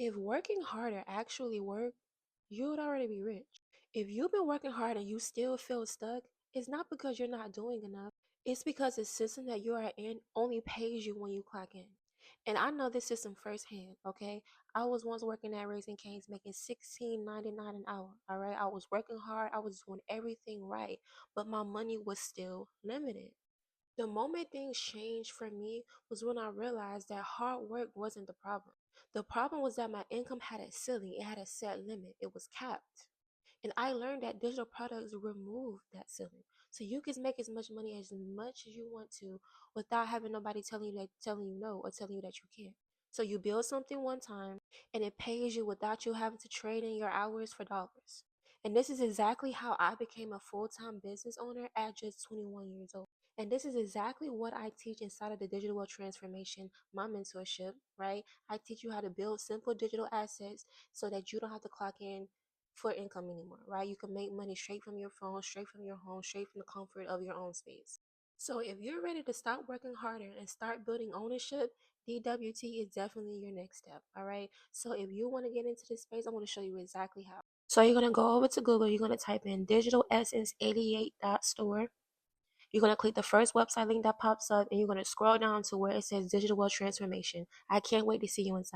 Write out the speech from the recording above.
If working harder actually worked, you would already be rich. If you've been working hard and you still feel stuck, it's not because you're not doing enough. It's because the system that you are in only pays you when you clock in. And I know this system firsthand, okay? I was once working at Raising Cane's making $16.99 an hour, all right? I was working hard, I was doing everything right, but my money was still limited. The moment things changed for me was when I realized that hard work wasn't the problem. The problem was that my income had a ceiling, it had a set limit, it was capped. And I learned that digital products remove that ceiling. So you can make as much as you want to without having nobody telling you no or telling you that you can't. So you build something one time and it pays you without you having to trade in your hours for dollars. And this is exactly how I became a full-time business owner at just 21 years old. And this is exactly what I teach inside of the digital wealth transformation, my mentorship, right? I teach you how to build simple digital assets so that you don't have to clock in for income anymore, right? You can make money straight from your phone, straight from your home, straight from the comfort of your own space. So if you're ready to stop working harder and start building ownership, DWT is definitely your next step, all right? So if you want to get into this space, I want to show you exactly how. So you're going to go over to Google, you're going to type in digitalessence88.store. You're going to click the first website link that pops up and you're going to scroll down to where it says digital wealth transformation. I can't wait to see you inside.